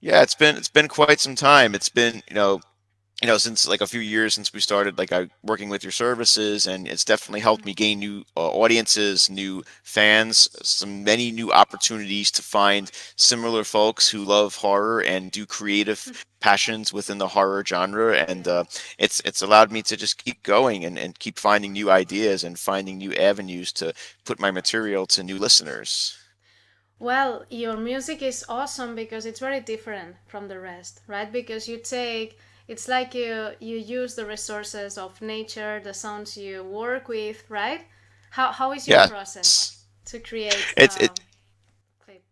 Yeah, it's been quite some time. It's been, since like a few years since we started like working with your services, and it's definitely helped me gain new audiences, new fans, some many new opportunities to find similar folks who love horror and do creative passions within the horror genre, and Yeah. it's allowed me to just keep going and keep finding new ideas and finding new avenues to put my material to new listeners. Well, your music is awesome because it's very different from the rest, right? Because it's like you use the resources of nature, the sounds you work with, right? How is your process Yes. to create It's it clip?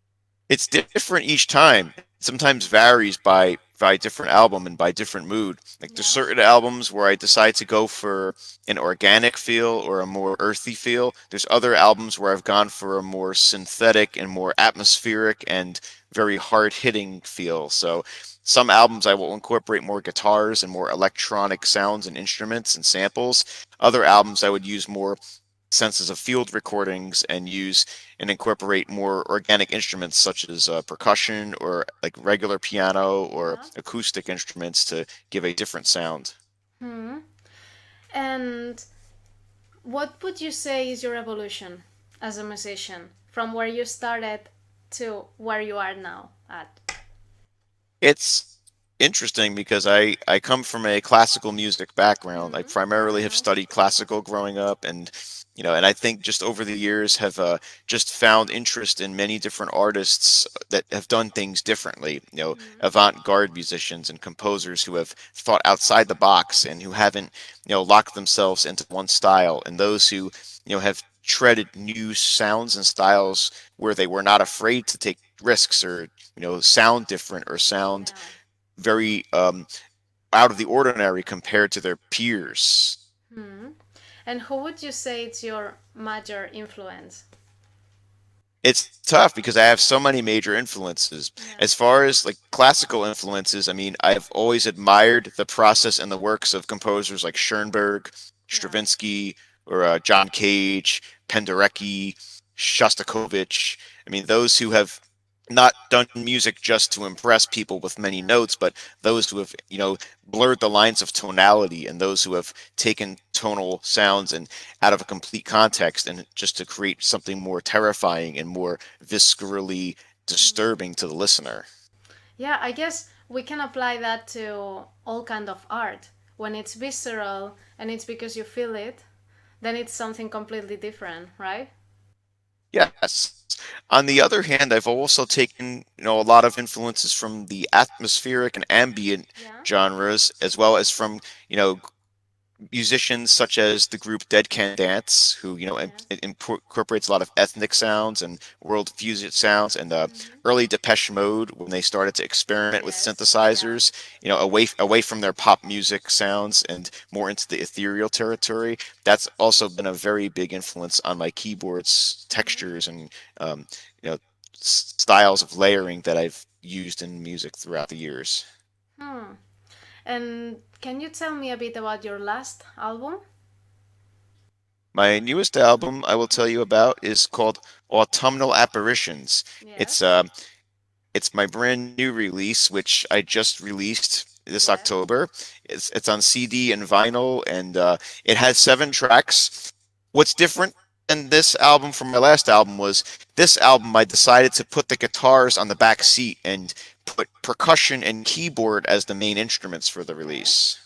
it's different each time. It sometimes varies by different album and by different mood. Like there's Yeah. certain albums where I decide to go for an organic feel or a more earthy feel. There's other albums where I've gone for a more synthetic and more atmospheric and very hard-hitting feel. So some albums I will incorporate more guitars and more electronic sounds and instruments and samples. Other albums I would use more senses of field recordings and use and incorporate more organic instruments such as percussion or like regular piano or Yeah. acoustic instruments to give a different sound. Hmm. And what would you say is your evolution as a musician from where you started to where you are now at? It's interesting because I come from a classical music background. I Hmm. Yeah, I primarily have know. studied classical growing up, and and I think just over the years have just found interest in many different artists that have done things differently. Hmm. Avant-garde musicians and composers who have thought outside the box and who haven't locked themselves into one style, and those who have treaded new sounds and styles where they were not afraid to take risks or sound different or sound Yeah. very out of the ordinary compared to their peers. Hmm. And who would you say is your major influence? It's tough because I have so many major influences. Yeah. As far as like classical influences, I mean, I've always admired the process and the works of composers like Schoenberg, Yeah. Stravinsky, or John Cage, Penderecki, Shostakovich. I mean, those who have not done music just to impress people with many Yeah. notes, but those who have, blurred the lines of tonality and those who have taken tonal sounds and out of a complete context and just to create something more terrifying and more viscerally disturbing to the listener. Yeah, I guess we can apply that to all kind of art. When it's visceral and it's because you feel it, then it's something completely different, right? Yes. On the other hand, I've also taken, a lot of influences from the atmospheric and ambient Yeah. genres, as well as from, you know, musicians such as the group Dead Can Dance, who Yes. incorporates a lot of ethnic sounds and world fusion sounds, and Hmm. early Depeche Mode when they started to experiment with Yes. Yeah. synthesizers, away from their pop music sounds and more into the ethereal territory. That's also been a very big influence on my keyboard's Hmm. textures and um, you know styles of layering that I've used in music throughout the years. Hmm. And can you tell me a bit about your last album? My newest album I will tell you about is called Autumnal Apparitions. It's Yes. uh it's my brand new release, which I just released this Yes. October. It's on CD and vinyl, and it has 7 tracks. What's different than this album from my last album was this album I decided to put the guitars on the back seat and put percussion and keyboard as the main instruments for the Okay. release.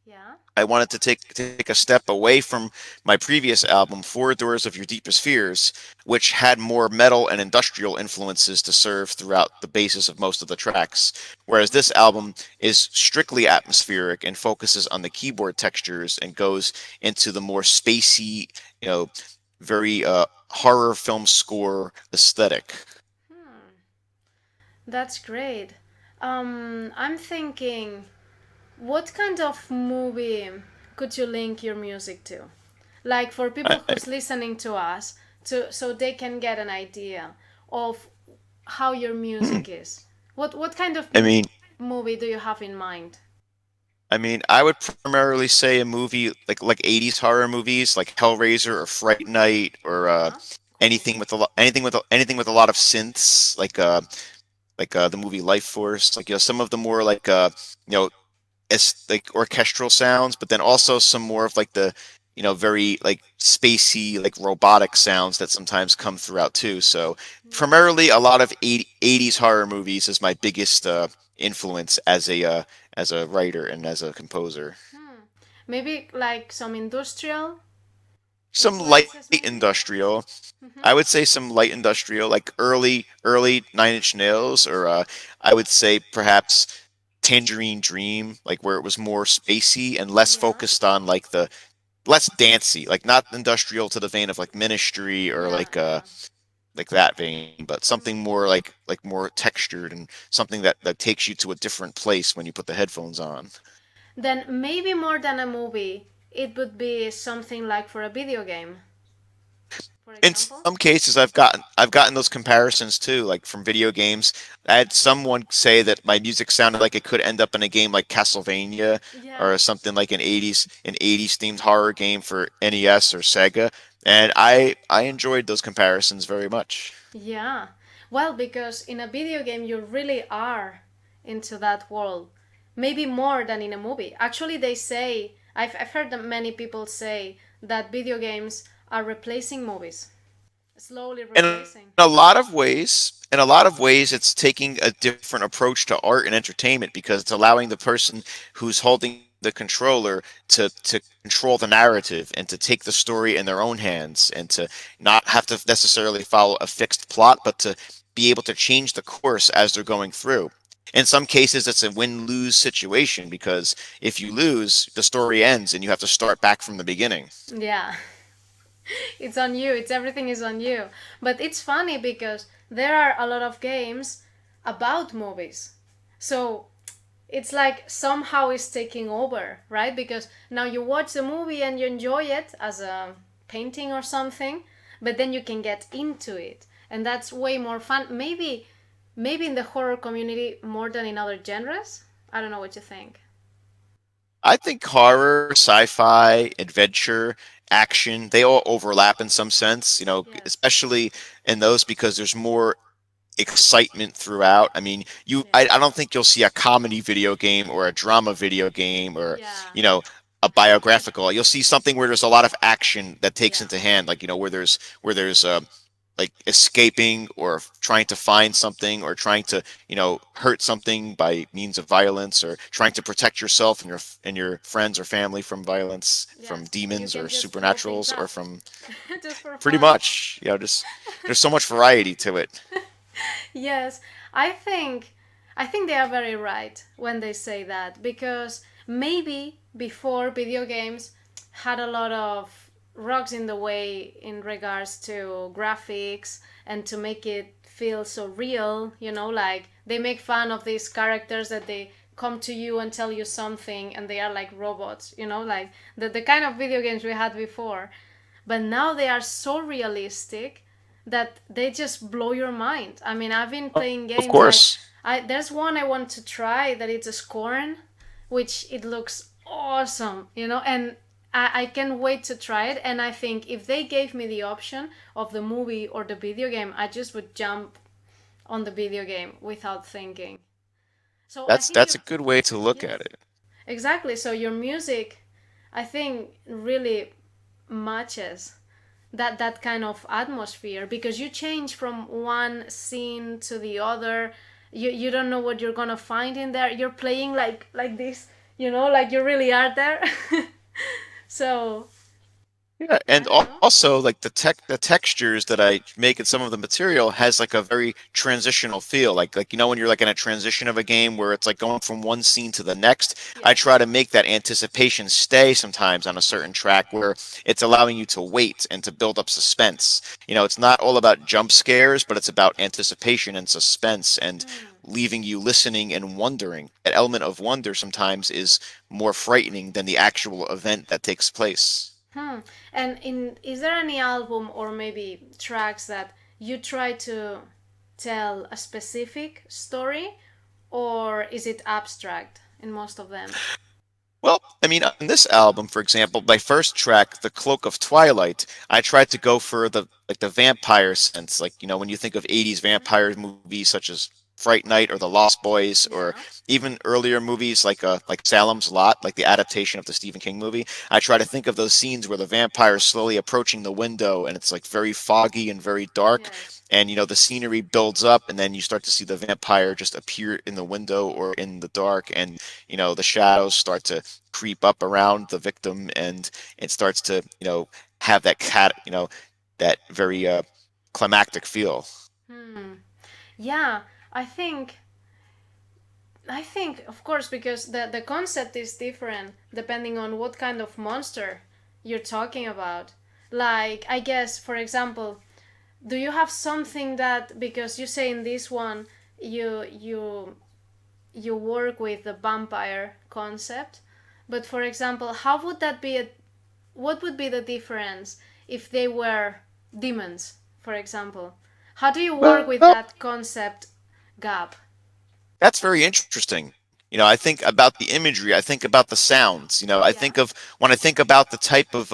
Yeah. I wanted to take a step away from my previous album, Four Doors of Your Deepest Fears, which had more metal and industrial influences to serve throughout the basis of most of the tracks. Whereas Hmm. this album is strictly atmospheric and focuses on the keyboard textures and goes into the more spacey, you know, very horror film score aesthetic. Hmm. That's great. I'm thinking, what kind of movie could you link your music to? Like for I, people who's listening to us, to so they can get an idea of how your music is. What kind of I mean, movie do you have in mind? I would primarily say a movie like 80s horror movies, like Hellraiser or Fright Night or Yeah. Cool. anything with a lot of synths, like the movie Life Force, like some of the more you know like orchestral sounds, but then also some more of like the very like spacey like robotic sounds that sometimes come throughout too. So Yeah. primarily a lot of 80s horror movies is my biggest influence as a writer and as a composer. Hmm. Maybe like some industrial Some light influences, maybe. industrial. I Mm-hmm. would say some light industrial, like early Nine Inch Nails, or I would say perhaps Tangerine Dream, like where it was more spacey and less Yeah. focused on like the less dancey, like not industrial to the vein of like Ministry or Yeah. Yeah. like that vein, but something Mm. more like more textured and something that takes you to a different place when you put the headphones on. Then maybe more than a movie, it would be something like for a video game, for In example. some cases, I've gotten those comparisons too, like from video games. I had someone say that my music sounded like it could end up in a game like Castlevania Yeah. or something like an 80s themed horror game for NES or Sega, and I enjoyed those comparisons very much. Yeah. Well, because in a video game you really are into that world. Maybe more than in a movie. Actually, they say, I've heard that many people say that video games are replacing movies. Slowly In replacing. a lot of ways, it's taking a different approach to art and entertainment because it's allowing the person who's holding the controller to control the narrative and to take the story in their own hands and to not have to necessarily follow a fixed plot, but to be able to change the course as they're going through. In some cases, it's a win-lose situation because if you lose, the story ends and you have to start back from the beginning. Yeah. It's on you. It's everything is on you. But it's funny because there are a lot of games about movies. So it's like somehow it's taking over, right? Because now you watch the movie and you enjoy it as a painting or something, but then you can get into it. And that's way more fun. Maybe in the horror community more than in other genres. I don't know what you think. I think horror, sci-fi, adventure, action, they all overlap in some sense, Yes. especially in those because there's more excitement throughout. I mean, I don't think you'll see a comedy video game or a drama video game or, Yeah. you know, a biographical. You'll see something where there's a lot of action that takes Yeah. into hand, like, where there's like escaping or trying to find something or trying to hurt something by means of violence or trying to protect yourself and your friends or family from violence from Yes. And you demons or can just blow things supernaturals or up from just for pretty fun. much just there's so much variety to it. Yes, I think they are very right when they say that because maybe before video games had a lot of rocks in the way in regards to graphics and to make it feel so real, like they make fun of these characters that they come to you and tell you something and they are like robots, like the kind of video games we had before. But now they are so realistic that they just blow your mind. I mean, I've been playing Of games like course. there's one I want to try that it's a Scorn, which it looks awesome, and I can't wait to try it. And I think if they gave me the option of the movie or the video game, I just would jump on the video game without thinking. So I think That's you, a good way to look yes, at it. exactly. So your music, I think, really matches that kind of atmosphere because you change from one scene to the other. You don't know what you're gonna find in there. You're playing like this, like you really are there. So Yeah, I and don't know. also like the textures that I make in some of the material has like a very transitional feel. Like when you're like in a transition of a game where it's like going from one scene to the next, I Yes. try to make that anticipation stay sometimes on a certain track where it's allowing you to wait and to build up suspense. It's not all about jump scares, but it's about anticipation and suspense and Hmm. leaving you listening and wondering. That element of wonder sometimes is more frightening than the actual event that takes place. Hmm. And is there any album or maybe tracks that you try to tell a specific story, or is it abstract in most of them? Well, I mean, on this album, for example, my first track, "The Cloak of Twilight," I tried to go for the vampire sense. Like, when you think of 80s vampire movies such as Fright Night or The Lost Boys, or Yeah. even earlier movies like Salem's Lot, like the adaptation of the Stephen King movie. I try to think of those scenes where the vampire is slowly approaching the window and it's like very foggy and very dark, Yes. and the scenery builds up, and then you start to see the vampire just appear in the window or in the dark, and the shadows start to creep up around the victim, and it starts to have that very climactic feel. Hmm. Yeah, I think of course, because the concept is different depending on what kind of monster you're talking about. Like, I guess, for example, do you have something that, because you say in this one you work with the vampire concept, but for example, how would that be what would be the difference if they were demons, for example? How do you work with Well, that concept gap? that's very interesting. I think about the imagery. I think about the sounds. I Yeah. think of when I think about the type of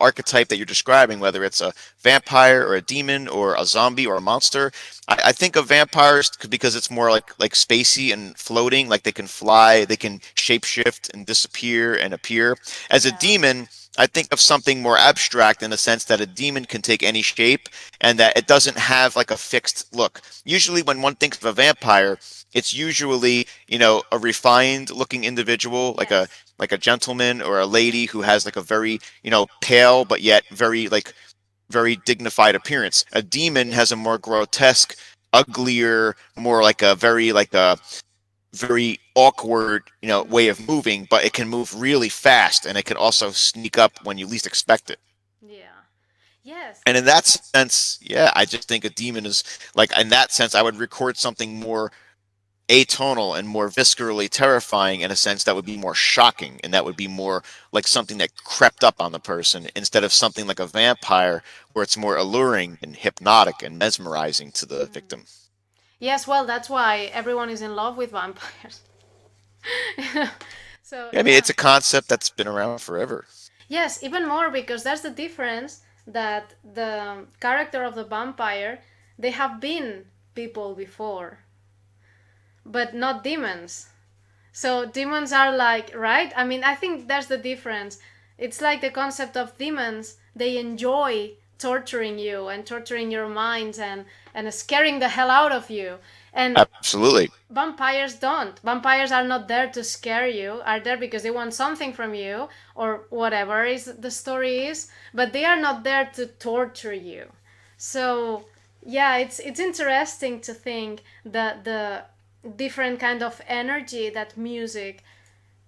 archetype that you're describing, whether it's a vampire or a demon or a zombie or a monster. I think of vampires because it's more like spacey and floating. Like they can fly, they can shapeshift and disappear and appear. As a Yeah. demon, I think of something more abstract in the sense that a demon can take any shape and that it doesn't have like a fixed look. Usually, when one thinks of a vampire, it's usually a refined looking individual, Yes. like a gentleman or a lady Yes. who has like a very pale but yet very dignified appearance. A demon has a more grotesque, uglier, more like a very awkward way of Mm-hmm. moving, but it can move really fast, and it can also sneak up when you least expect it. Yeah. Yes. And in that sense, yeah, I just think a demon is like, in that sense, I would record something more atonal and more viscerally terrifying in a sense that would be more shocking, and that would be more like something that crept up on the person instead of something like a vampire where it's more alluring and hypnotic and mesmerizing to the Mm. victim. Yes, well, that's why everyone is in love with vampires. So, I mean, yeah. it's a concept that's been around forever. Yes, even more because that's the difference, that the character of the vampire, they have been people before, but not demons. So demons are like, right? I mean, I think that's the difference. It's like the concept of demons, they enjoy torturing you and torturing your mind and scaring the hell out of you. And Absolutely. vampires don't. Vampires are not there to scare you, are there because they want something from you or whatever is the story is, but they are not there to torture you. So yeah, it's interesting to think that the different kind of energy that music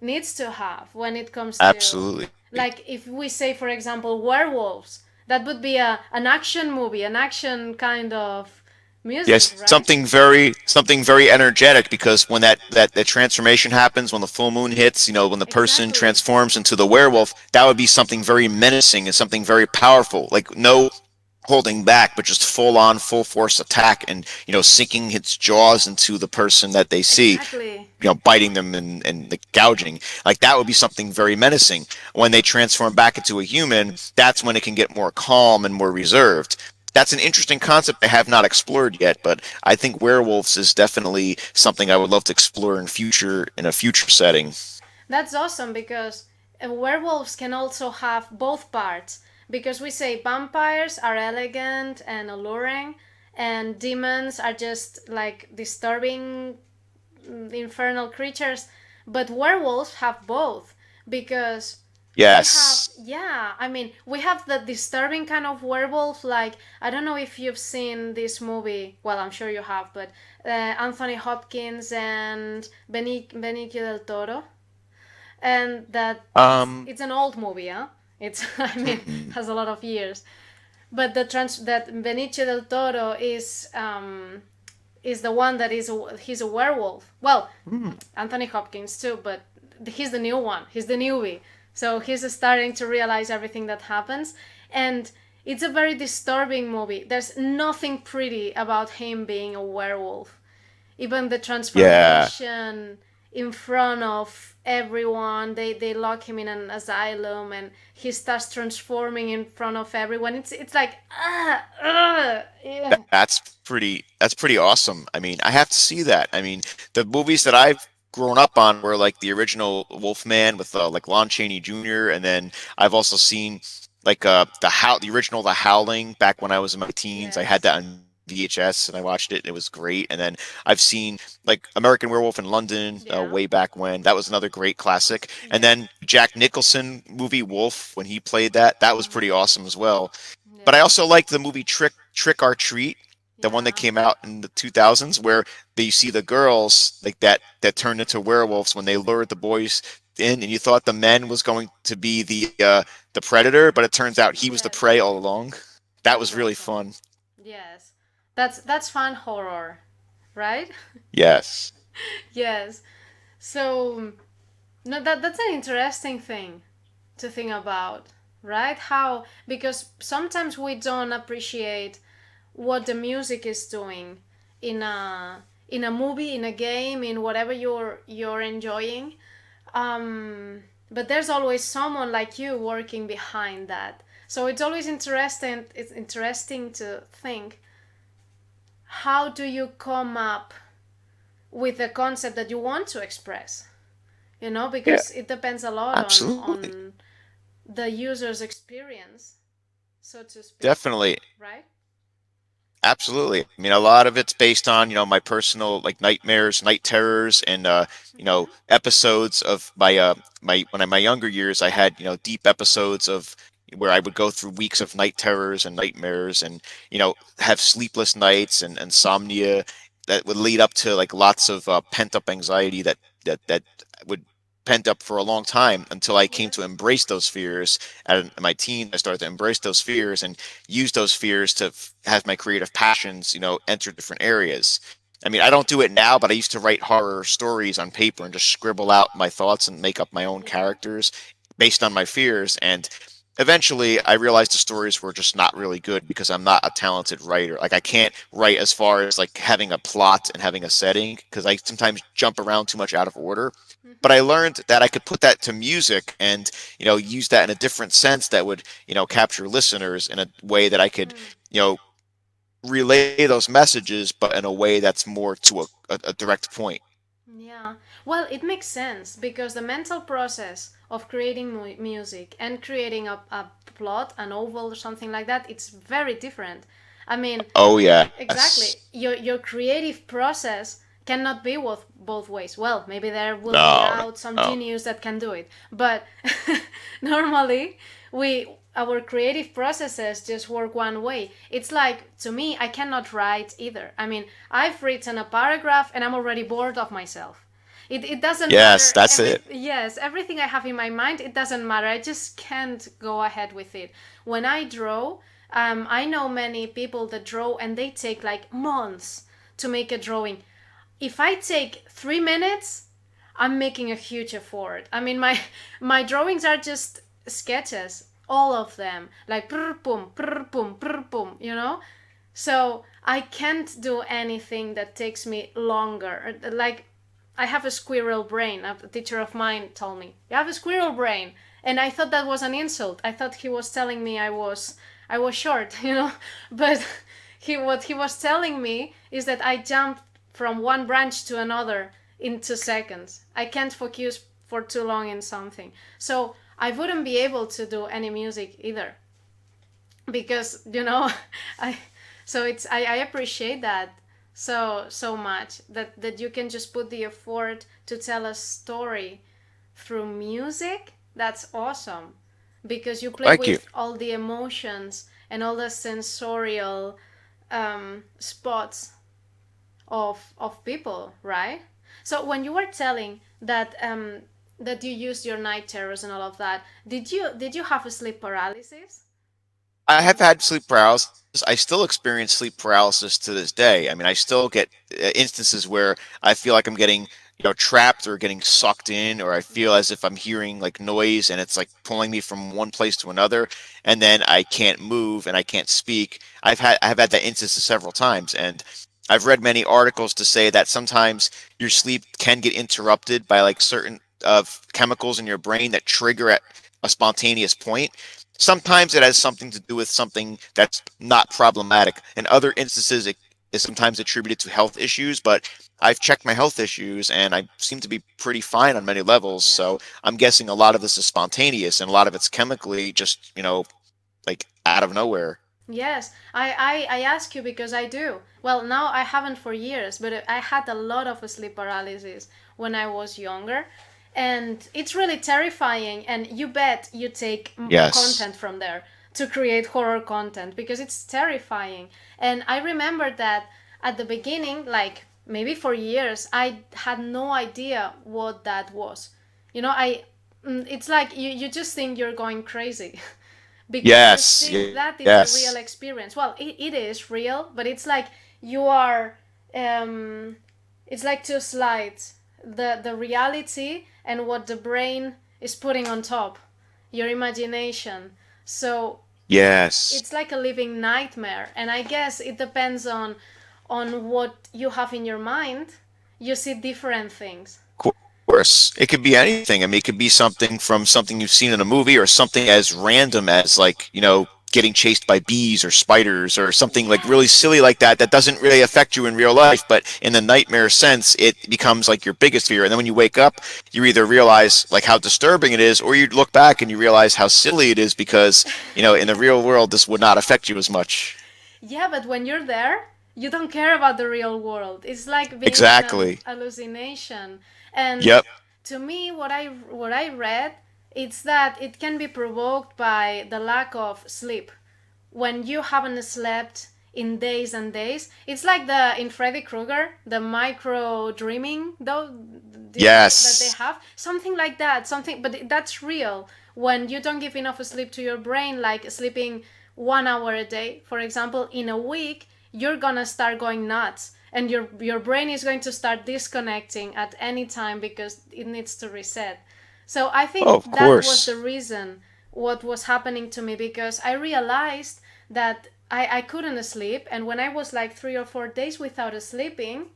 needs to have when it comes to, Absolutely. like, if we say for example werewolves, that would be an action movie, an action kind of music, Yes, right? something very energetic, because when that transformation happens, when the full moon hits, when the person Exactly. transforms into the werewolf, that would be something very menacing and something very powerful. Like no holding back, but just full on, full force attack, and sinking its jaws into the person that they see, Exactly. biting them and like, gouging. Like that would be something very menacing. When they transform back into a human, that's when it can get more calm and more reserved. That's an interesting concept I have not explored yet, but I think werewolves is definitely something I would love to explore in a future setting. That's awesome because werewolves can also have both parts. Because we say vampires are elegant and alluring, and demons are just like disturbing, infernal creatures. But werewolves have both because we have, Yes. yeah, I mean, we have the disturbing kind of werewolf. Like, I don't know if you've seen this movie. Well, I'm sure you have, but Anthony Hopkins and Benicio del Toro, and that Um. it's an old movie, huh? It's I mean hmm. has a lot of years, but that Benicio del Toro is the one that he's a werewolf. Well, Hmm. Anthony Hopkins too, but he's the new one. He's the newbie, so he's starting to realize everything that happens, and it's a very disturbing movie. There's nothing pretty about him being a werewolf. Even the Yeah. transformation in front of everyone. They lock him in an asylum, and he starts transforming in front of everyone. It's like yeah. That's pretty awesome. I mean, I have to see that. I mean, the movies that I've grown up on were like the original Wolfman with like Lon Chaney Jr. And then I've also seen like the original The Howling back when I was in my teens. I had Yes. that on VHS and I watched it. It was great. And then I've seen like American Werewolf in London Yeah. way back when. That was another great classic. And Yeah. then Jack Nicholson movie Wolf when he played that was pretty Mhm. awesome as well. But I Yeah. also like the movie Trick or Treat, the one that Yeah. came out in the 2000s, where they see the girls like that turned into werewolves when they lured the boys in, and you thought the men was going to be the predator, but it turns out he was the Yes. prey all along. That That's was really awesome. fun. Yes. That's fun horror, right? Yes, Yes. So no, that's an interesting thing to think about, right? How, because sometimes we don't appreciate what the music is doing in a movie, in a game, in whatever you're enjoying. But there's always someone like you working behind that. So it's always interesting. It's interesting to think, how do you come up with the concept that you want to express? yeah, Because it depends a lot on absolutely, the user's experience, so to speak, definitely. right? Absolutely. I mean, a lot of it's based on, my personal like nightmares, night terrors, and episodes of my younger years. I had, deep episodes of where I would go through weeks of night terrors and nightmares, and have sleepless nights and insomnia that would lead up to like lots of pent up anxiety that would pent up for a long time until I came to Yes. embrace those fears. In my teens, I started to embrace those fears and use those fears to have my creative passions, enter different areas. I mean, I don't do it now, but I used to write horror stories on paper and just scribble out my thoughts and make up my own Yeah. characters based on my fears. And eventually, I realized the stories were just not really good because I'm not a talented writer. Like, I can't write as far as like having a plot and having a setting because I sometimes jump around too much out of order. But I Mm-hmm. learned that I could put that to music and use that in a different sense that would capture listeners in a way that I could Mm. you know relay those messages, but in a way that's more to a direct point. Yeah. Well, it makes sense because the mental process of creating music and creating a plot, a novel or something like that, it's very different. I mean, Oh yes. exactly. Your creative process cannot be both ways. Well, maybe there will be No, out some no. genius that can do it, but normally we our creative processes just work one way. It's like, to me, I cannot write either. I mean, I've written a paragraph and I'm already bored of myself. It doesn't Yes, matter. that's it. Yes, everything I have in my mind, it doesn't matter. I just can't go ahead with it. When I draw, I know many people that draw and they take like months to make a drawing. If I take 3 minutes, I'm making a huge effort. I mean, my drawings are just sketches, all of them, like prr boom, prr boom, prr boom. So I can't do anything that takes me longer. Like, I have a squirrel brain. A teacher of mine told me, "You have a squirrel brain," and I thought that was an insult. I thought he was telling me I was short, But what he was telling me is that I jumped from one branch to another in 2 seconds. I can't focus for too long in something, so I wouldn't be able to do any music either because I I appreciate that so much that you can just put the effort to tell a story through music. That's awesome because you play Thank you. with all the emotions and all the sensorial spots of people, right? So when you were telling that you used your night terrors and all of that, did you have a sleep paralysis? I have had sleep paralysis. I still experience sleep paralysis to this day. I mean, I still get instances where I feel like I'm getting, trapped or getting sucked in, or I feel as if I'm hearing like noise and it's like pulling me from one place to another, and then I can't move and I can't speak. I have had that instance several times, and I've read many articles to say that sometimes your sleep can get interrupted by like certain chemicals in your brain that trigger at a spontaneous point. Sometimes it has something to do with something that's not problematic. In other instances, it is sometimes attributed to health issues, but I've checked my health issues and I seem to be pretty fine on many levels. Yeah. So I'm guessing a lot of this is spontaneous and a lot of it's chemically just, like out of nowhere. Yes, I ask you because I do. Well, now I haven't for years, but I had a lot of sleep paralysis when I was younger. And it's really terrifying. And you bet you take Yes. content from there to create horror content because it's terrifying. And I remember that at the beginning, like maybe for years, I had no idea what that was. It's like you just think you're going crazy. Because you Yes. think that it's a Yes. real experience. Well, it is real, but it's like you are it's like two slides, the reality and what the brain is putting on top, your imagination. So Yes. it's like a living nightmare, and I guess it depends on what you have in your mind. You see different things. Course. It could be anything. I mean, it could be something from something you've seen in a movie or something as random as like, getting chased by bees or spiders or something like really Yes. silly like that that doesn't really affect you in real life, but in the nightmare sense, it becomes like your biggest fear. And then when you wake up, you either realize like how disturbing it is, or you look back and you realize how silly it is because, in the real world, this would not affect you as much. Yeah, but when you're there, you don't care about the real world. It's like being in an Exactly. hallucination. And Yep. to me, what I read, it's that it can be provoked by the lack of sleep. When you haven't slept in days and days, it's like the in Freddy Krueger, the micro dreaming, though, that they Yes. have something like that. Something, but that's real. When you don't give enough sleep to your brain, like sleeping 1 hour a day, for example, in a week, you're gonna start going nuts, and your brain is going to start disconnecting at any time because it needs to reset. So I Oh, think of that was course. the reason what was happening to me, because I realized that I couldn't sleep, and when I was like 3 or 4 days without sleeping,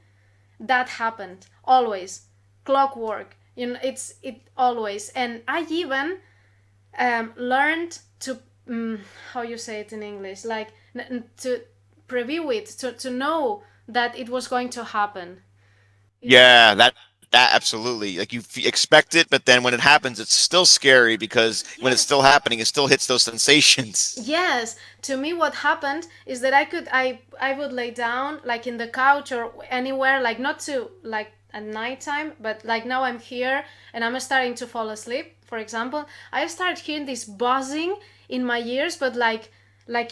that happened always, clockwork. It always. And I even learned to how you say it in English, like to preview it, to know that it was going to happen. It's like, Yeah, that absolutely. Like expect it, but then when it happens, it's still scary because when it's yes. still happening, it still hits those sensations. Yes, to me what happened is that I would lay down like in the couch or anywhere, like not to like at nighttime, but like now I'm here and I'm starting to fall asleep, for example, I started hearing this buzzing in my ears, but like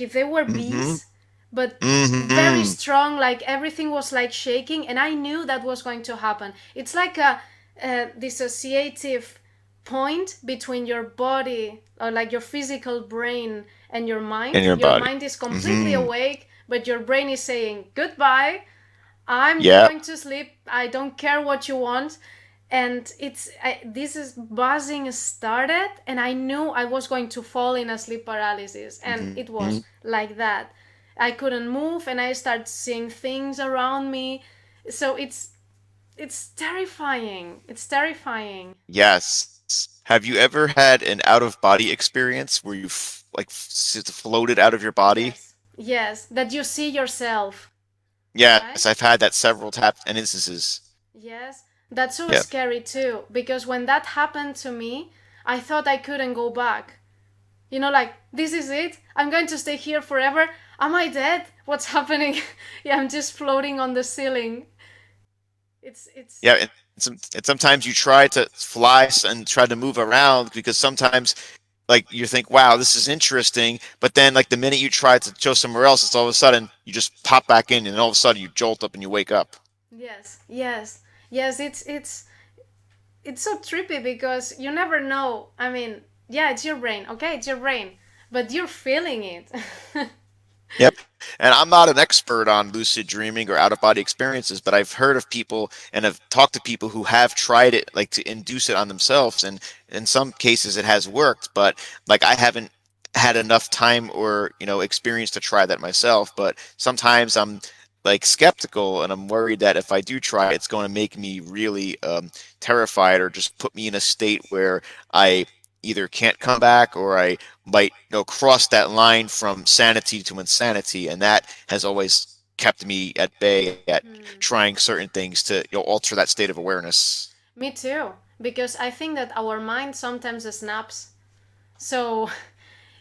if they were Mm-hmm. bees, but very Mm-hmm. strong, like everything was like shaking, and I knew that was going to happen. It's like a dissociative point between your body, or like your physical brain, and your In mind. your Your body. mind is completely Mm-hmm. awake, but your brain is saying goodbye. I'm Yep. going to sleep. I don't care what you want. And this is buzzing started, and I knew I was going to fall in a sleep paralysis, and it Mm-hmm. was like that. I couldn't move, and I started seeing things around me. So it's terrifying. It's terrifying. Yes. Have you ever had an out of body experience where you floated out of your body? Yes. Yes, that you see yourself, right? Yes, I've had that several tap and instances. Yes. That's so Yep. scary too, because when that happened to me, I thought I couldn't go back. Like, this is it? I'm going to stay here forever? Am I dead? What's happening? Yeah, I'm just floating on the ceiling. It's Yeah, and sometimes you try to fly and try to move around because sometimes like you think, wow, this is interesting, but then like the minute you try to go somewhere else, it's all of a sudden you just pop back in, and all of a sudden you jolt up and you wake up. yes, yes. Yes, it's so trippy because you never know. I mean, yeah, it's your brain. Okay, it's your brain, but you're feeling it. Yep. And I'm not an expert on lucid dreaming or out of body experiences, but I've heard of people and have talked to people who have tried it, like to induce it on themselves. And in some cases it has worked, but like I haven't had enough time or, experience to try that myself. But sometimes I'm like skeptical, and I'm worried that if I do try, it's going to make me really terrified or just put me in a state where I either can't come back or I might cross that line from sanity to insanity, and that has always kept me at bay at Hmm. trying certain things to alter that state of awareness. Me too, because I think that our mind sometimes snaps. So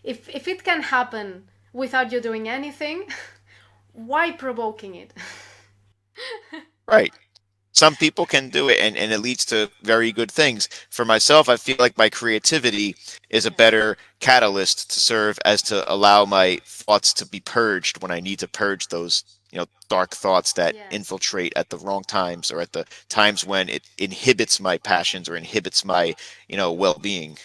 if it can happen without you doing anything, why provoking it? Right. Some people can do it, and it leads to very good things. For myself, I feel like my creativity is a Yes. better catalyst to serve as to allow my thoughts to be purged when I need to purge those, dark thoughts that Yes. infiltrate at the wrong times or at the times when it inhibits my passions or inhibits my, well-being.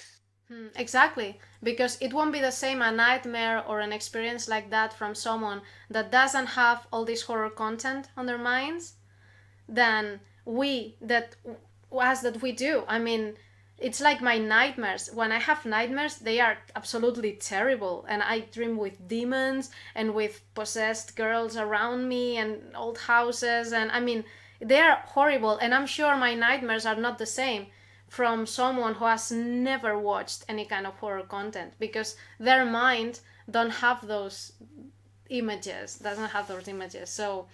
Exactly, because it won't be the same a nightmare or an experience like that from someone that doesn't have all this horror content on their minds than we that was that we do. I mean, it's like my nightmares. When I have nightmares, they are absolutely terrible, and I dream with demons and with possessed girls around me and old houses, and I mean, they are horrible. And I'm sure my nightmares are not the same from someone who has never watched any kind of horror content because their mind don't have those images, doesn't have those images. So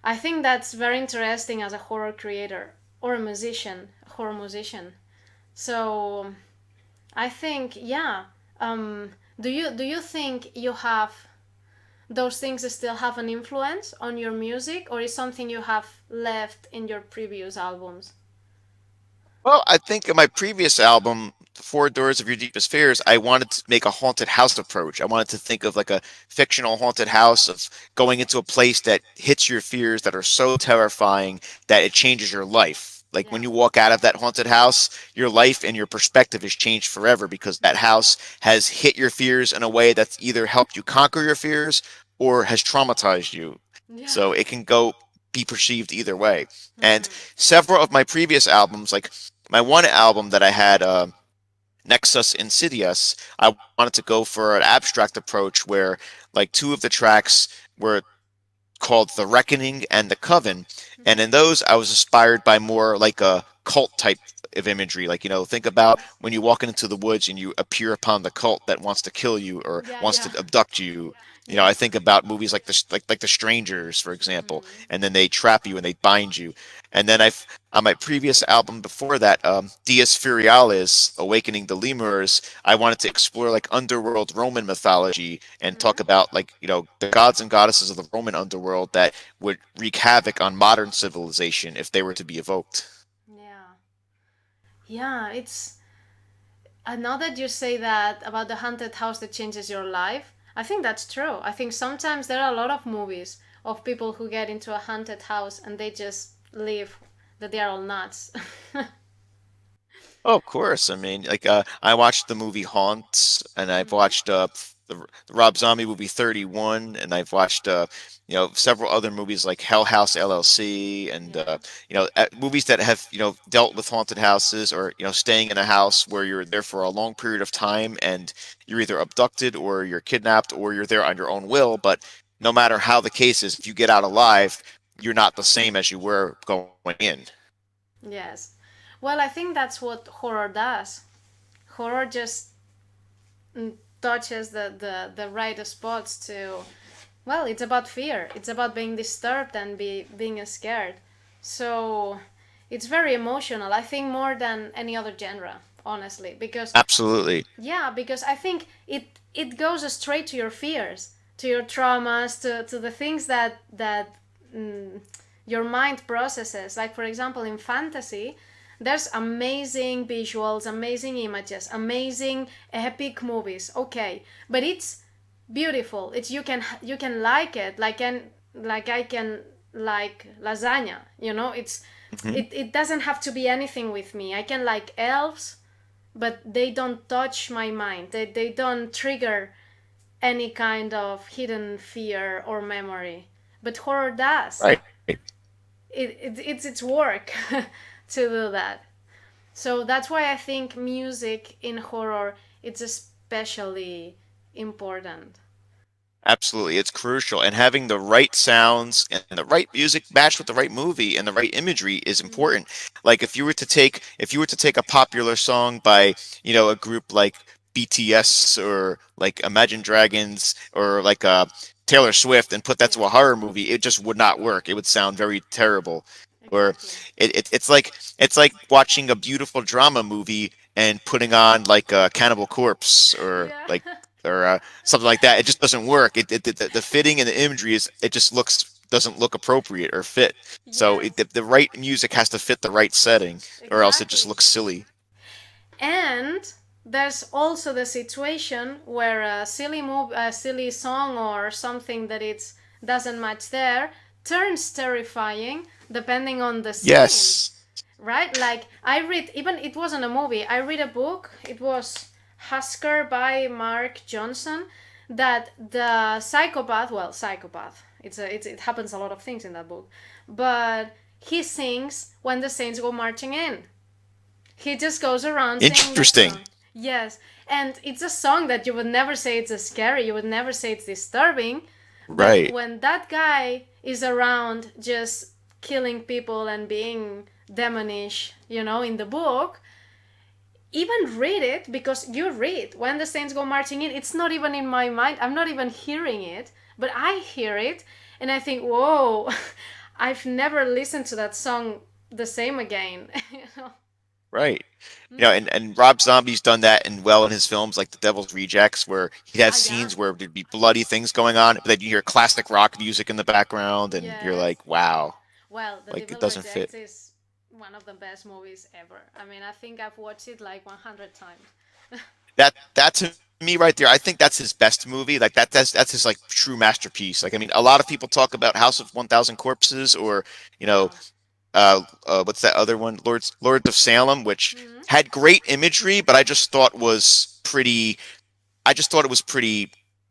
I think that's very interesting as a horror creator or a musician, a horror musician. So I think, yeah. Do you think you have those things still have an influence on your music, or is something you have left in your previous albums? Well, I think in my previous album, The Four Doors of Your Deepest Fears, I wanted to make a haunted house approach. I wanted to think of like a fictional haunted house of going into a place that hits your fears that are so terrifying that it changes your life. Like when Yeah. you walk out of that haunted house, your life and your perspective has changed forever because that house has hit your fears in a way that's either helped you conquer your fears or has traumatized you. Yeah. So it can go be perceived either way. And Hmm. several of my previous albums, like my one album that I had, Nexus Insidious, I wanted to go for an abstract approach where, like, two of the tracks were called The Reckoning and The Coven. And in those, I was inspired by more like a cult type of imagery. Like, think about Yes. when you walk into the woods and you appear upon the cult that wants to kill you or Yeah, wants yeah. to abduct you. I Yes. think about movies like the Strangers, for example, Hmm. and then they trap you and they bind you. And then on my previous album before that, Dies Furialis, Awakening the Lemurs, I wanted to explore like underworld Roman mythology and talk about like, the gods and goddesses of the Roman underworld that would wreak havoc on modern civilization if they were to be evoked. Yeah. Yeah, it's now that you say that about the haunted house that changes your life, I think that's true. I think sometimes there are a lot of movies of people who get into a haunted house and they just leave that they are all nuts. Oh, of course. I mean, like I watched the movie Haunt, and I've Hmm. watched the Rob Zombie movie 31, and I've watched several other movies like Hell House LLC, and Yeah. movies that have dealt with haunted houses or staying in a house where you're there for a long period of time and you're either abducted or you're kidnapped or you're there on your own will. But no matter how the case is, if you get out alive, you're not the same as you were going in. Yes. Well, I think that's what horror does. Horror just touches the right spots to, well, it's about fear. It's about being disturbed and being scared. So it's very emotional. I think more than any other genre, honestly, because Absolutely. yeah, because I think it goes straight to your fears, to your traumas, to the things that mm, your mind processes. Like for example, in fantasy, there's amazing visuals, amazing images, amazing epic movies. Okay, but it's beautiful. It's you can like it like I can like lasagna. It's Mhm. it doesn't have to be anything with me. I can like elves, but they don't touch my mind. They don't trigger any kind of hidden fear or memory. But horror does. Right. It's its work to do that. So that's why I think music in horror it's especially important. Absolutely, it's crucial, and having the right sounds and the right music matched with the right movie and the right imagery is Hmm. important. Like if you were to take a popular song by, a group like BTS or like Imagine Dragons or like Taylor Swift and put that to a Yes, horror movie, it just would not work. It would sound very terrible. Or exactly. it's like watching a beautiful drama movie and putting on like Cannibal Corpse or Yeah. like or something like that. It just doesn't work. The fitting and the imagery is it just looks doesn't look appropriate or fit. So Yes, the right music has to fit the right setting, or else it just exactly. looks silly. And there's also the situation where a silly song or something that it doesn't match there turns terrifying depending on the scene, Yes, right? Like I read, even it wasn't a movie. I read a book. It was Husker by Mark Johnson. That the psychopath, well, psychopath. It happens a lot of things in that book, but he sings when the saints go marching in. He just goes around singing that interesting. song. Yes, and it's a song that you would never say it's a scary, you would never say it's disturbing, but Right. when that guy is around just killing people and being demonish, in the book, even read it because you read when the saints go marching in. It's not even in my mind. I'm not even hearing it, but I hear it and I think, whoa, I've never listened to that song the same again. you know? Right. Mm. And Rob Zombie's done that and well in his films like The Devil's Rejects, where he has Ah, yeah. scenes where there'd be bloody things going on, but then you hear classic rock music in the background, and you're Yes. like, wow, Well, The like it Devil doesn't fit. Rejects is one of the best movies ever. I mean, I think I've watched it like 100 times. That to me right there, I think that's his best movie. Like that's his like true masterpiece. Like I mean, a lot of people talk about House of 1000 Corpses or you know Yeah. what's that other one, Lords of Salem, which Hmm. had great imagery, but I just thought it was pretty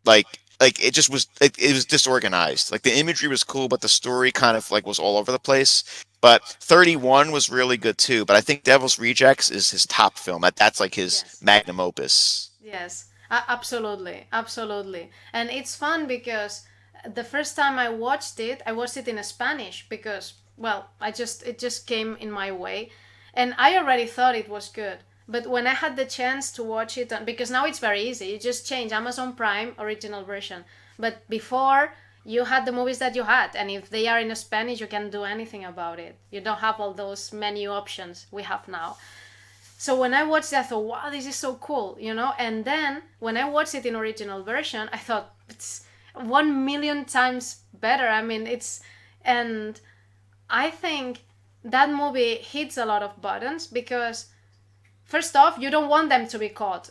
like it just was it was disorganized. Like the imagery was cool, but the story kind of like was all over the place. But 31 was really good too. But I think Devil's Rejects is his top film. That's like his Yes. magnum opus. Yes. Absolutely. Absolutely. And it's fun because the first time I watched it in Spanish because, well, it just came in my way. And I already thought it was good. But when I had the chance to watch it, because now it's very easy, you just change Amazon Prime original version. But before, you had the movies that you had, and if they are in Spanish, you can do anything about it. You don't have all those menu options we have now. So when I watched it, I thought, wow, this is so cool, And then when I watched it in original version, I thought it's 1 million times better. I mean, and I think that movie hits a lot of buttons because first off, you don't want them to be caught.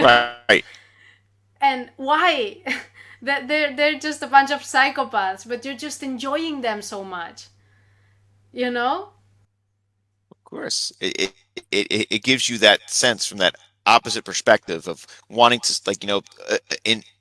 Right. And why? That they're just a bunch of psychopaths, but you're just enjoying them so much, you know? Of course, it gives you that sense from that opposite perspective of wanting to like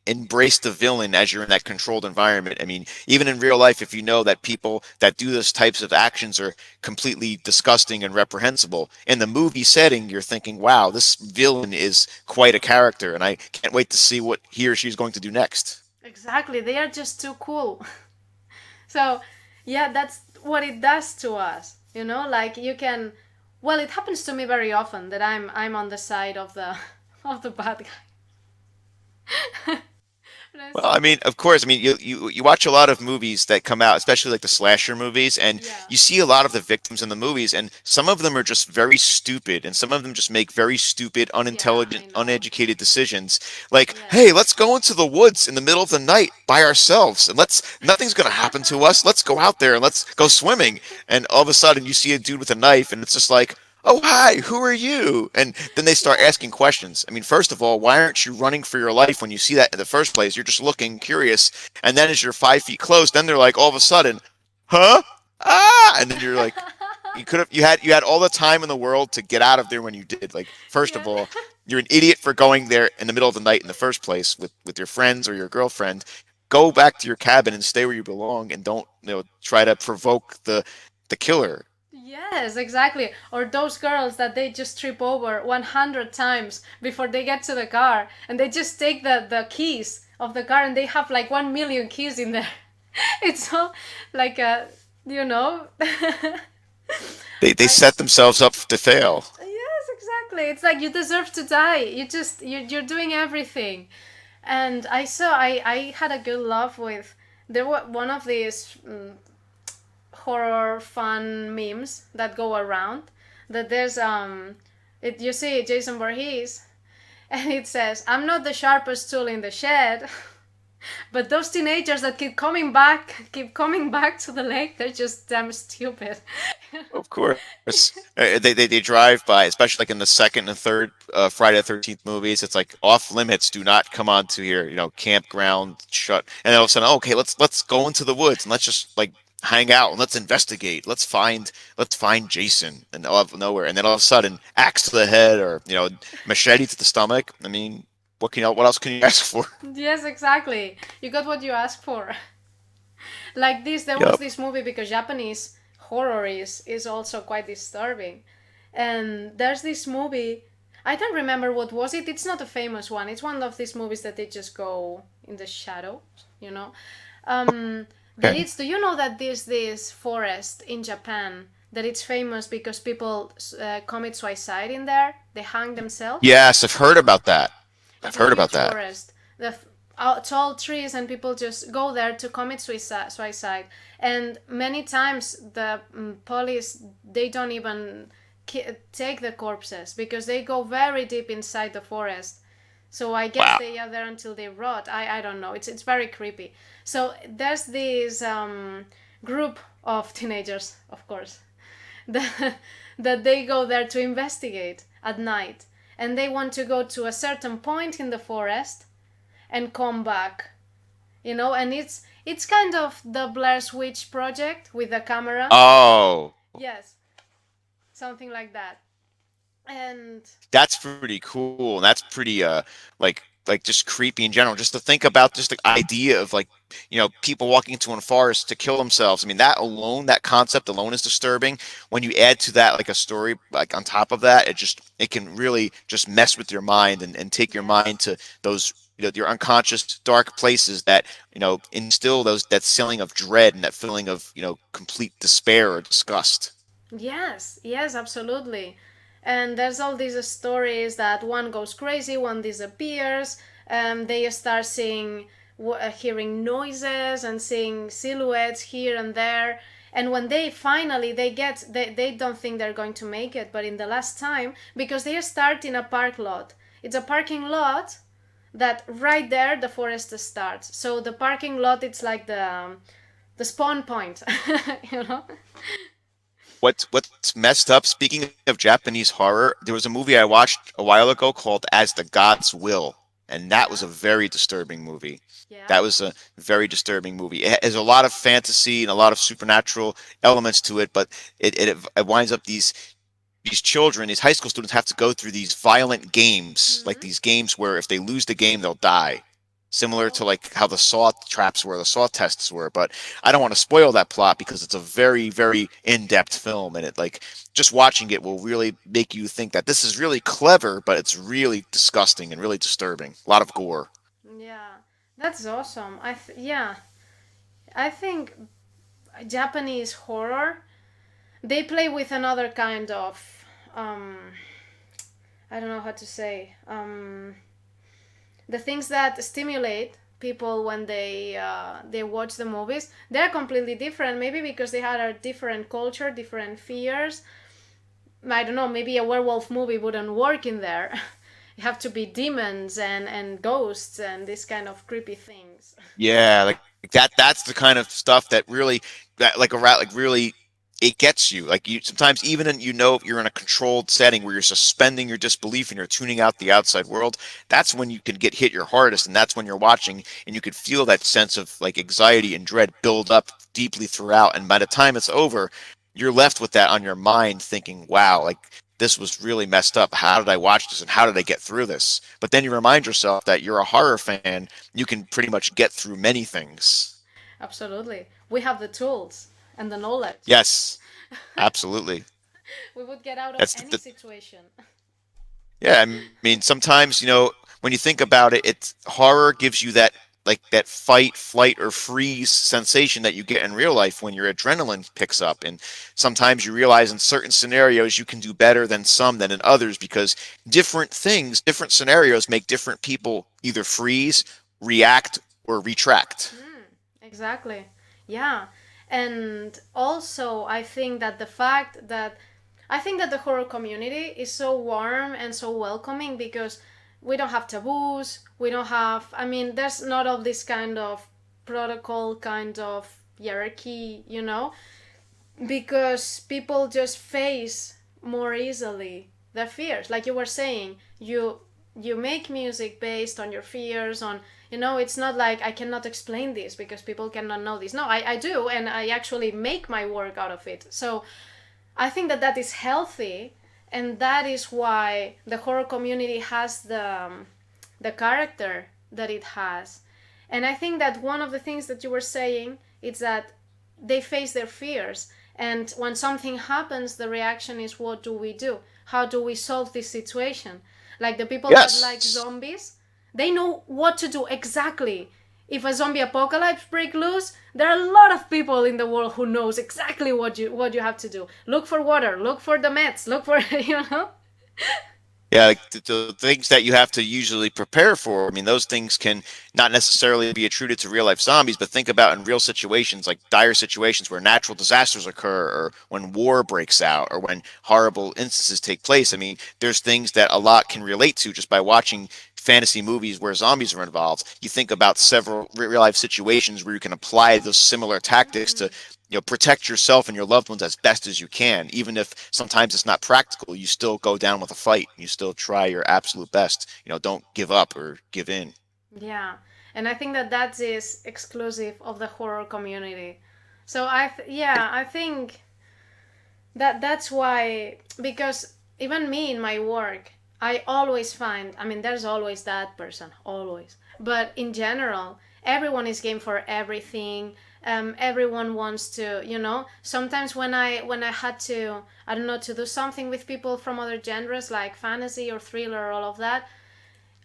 embrace the villain as you're in that controlled environment. I mean, even in real life, if you know that people that do those types of actions are completely disgusting and reprehensible, in the movie setting, you're thinking, "Wow, this villain is quite a character, and I can't wait to see what he or she is going to do next." Exactly. They are just too cool. So, yeah, that's what it does to us. Like you can well, it happens to me very often that I'm on the side of the of the bad guy. But I Well, I see. mean, of course, I mean, you watch a lot of movies that come out, especially like the slasher movies, and Yeah. you see a lot of the victims in the movies, and some of them are just very stupid, and some of them just make very stupid, Yeah, unintelligent, I know. uneducated decisions. Like, hey, Yes. let's go into the woods in the middle of the night by ourselves, and nothing's gonna happen to us. Let's go out there and let's go swimming. And all of a sudden, you see a dude with a knife, and it's just like, oh, hi, who are you? And then they start Yeah. asking questions. I mean, first of all, why aren't you running for your life when you see that in the first place? You're just looking curious. And then as you're 5 feet close, then they're like, all of a sudden, huh? Ah! And then you're like, you had all the time in the world to get out of there when you did. Like, first of Yeah. all, you're an idiot for going there in the middle of the night in the first place with your friends or your girlfriend. Go back to your cabin and stay where you belong and don't, try to provoke the killer. Yes, exactly. Or those girls that they just trip over 100 times before they get to the car, and they just take the keys of the car, and they have like 1 million keys in there. It's all like a, you know. They I, set themselves up to fail. yes, exactly. It's like you deserve to die. You're doing everything. And I had a good laugh with, there was one of these horror fun memes that go around, that there's you see Jason Voorhees, and it says, "I'm not the sharpest tool in the shed." But those teenagers that keep coming back to the lake, they're just damn stupid. Of course. They drive by, especially like in the second and third Friday the 13th movies. It's like off limits. Do not come onto here. You know, campground shut. And then all of a sudden, okay, let's go into the woods and let's just like hang out and let's investigate. Let's find Jason and out of nowhere. And then all of a sudden, axe to the head or machete to the stomach. I mean, what else can you ask for? Yes, exactly. You got what you asked for. Like this, there was Yep. this movie, because Japanese horror is also quite disturbing, and there's this movie. I don't remember what was it. It's not a famous one. It's one of these movies that they just go in the shadows, you know. That Okay. it's. Do you know that there's this forest in Japan that it's famous because people commit suicide in there? They hang themselves. Yes, I've heard about that. I've It's a heard about huge that. forest. Tall trees, and people just go there to commit suicide. And many times the police, they don't even take the corpses because they go very deep inside the forest. So I guess Wow. they are there until they rot. I don't know. It's very creepy. So there's this group of teenagers, of course, that, that they go there to investigate at night, and they want to go to a certain point in the forest and come back, and it's kind of the Blair Witch Project with the camera. Oh, Yes, something like that. And that's pretty cool. And that's pretty like just creepy in general. Just to think about just the idea of like, people walking into a forest to kill themselves. I mean, that alone, that concept alone is disturbing. When you add to that like a story like on top of that, it can really just mess with your mind and take your mind yes, to those your unconscious dark places that instill that feeling of dread and that feeling of complete despair or disgust. yes, yes, absolutely. And there's all these stories that one goes crazy, one disappears, they start seeing, hearing noises and seeing silhouettes here and there. And when they don't think they're going to make it, but in the last time, because they start in a park lot. It's a parking lot that right there the forest starts. So the parking lot, it's like the spawn point, you know. What's messed up, speaking of Japanese horror, there was a movie I watched a while ago called As the Gods Will, and that was Yeah, a very disturbing movie. yeah. That was a very disturbing movie. It has a lot of fantasy and a lot of supernatural elements to it, but it winds up these children, these high school students have to go through these violent games, like Mm-hmm. these games where if they lose the game, they'll die. Similar to Oh, like how the Saw traps were, the Saw tests were, but I don't want to spoil that plot because it's a very, very in-depth film, and it like just watching it will really make you think that this is really clever, but it's really disgusting and really disturbing. A lot of gore. yeah. That's awesome. Yeah. I think Japanese horror, they play with another kind of um I don't know how to say, the things that stimulate people when they watch the movies, they're completely different, maybe because they had a different culture, different fears. I don't know, maybe a werewolf movie wouldn't work in there. You have to be demons and ghosts and this kind of creepy things. Yeah, like that's the kind of stuff that really that like a rat like really it gets you. Like you sometimes even in if you're in a controlled setting where you're suspending your disbelief and you're tuning out the outside world, that's when you can get hit your hardest and that's when you're watching and you could feel that sense of like anxiety and dread build up deeply throughout and by the time it's over, you're left with that on your mind thinking, "Wow, like this was really messed up. How did I watch this and how did I get through this?" But then you remind yourself that you're a horror fan, you can pretty much get through many things. Absolutely, we have the tools and the knowledge. Yes. Absolutely. We would get out of That's any the situation. Yeah, I mean, sometimes, when you think about it, horror gives you that like that fight, flight, or freeze sensation that you get in real life when your adrenaline picks up. And sometimes you realize in certain scenarios you can do better than some than in others because different things, different scenarios make different people either freeze, react, or retract. Exactly. Yeah. And also, I think that the horror community is so warm and so welcoming because we don't have taboos. We don't have, I mean, there's not of this kind of protocol, kind of hierarchy, because people just face more easily their fears. Like you were saying, you make music based on your fears, on, it's not like I cannot explain this because people cannot know this. No, I do, and I actually make my work out of it. So I think that that is healthy, and that is why the horror community has the character that it has. And I think that one of the things that you were saying is that they face their fears, and when something happens, the reaction is, what do we do? How do we solve this situation? Like the people that like Yes. zombies, they know what to do exactly. If a zombie apocalypse break loose, there are a lot of people in the world who knows exactly what you have to do. Look for water, look for the meds, look for Yeah, like the things that you have to usually prepare for. I mean, those things can not necessarily be attributed to real life zombies, but think about in real situations, like dire situations where natural disasters occur, or when war breaks out, or when horrible instances take place. I mean, there's things that a lot can relate to just by watching fantasy movies where zombies are involved. You think about several real life situations where you can apply those similar tactics to protect yourself and your loved ones as best as you can. Even if sometimes it's not practical, you still go down with a fight. You still try your absolute best. Don't give up or give in. Yeah, and I think that that is exclusive of the horror community. So Right. yeah, I think that that's why, because even me in my work, I always find, I mean, there's always that person, always, but in general, everyone is game for everything. Everyone wants to, sometimes when I had to, I don't know, to do something with people from other genres like fantasy or thriller, all of that,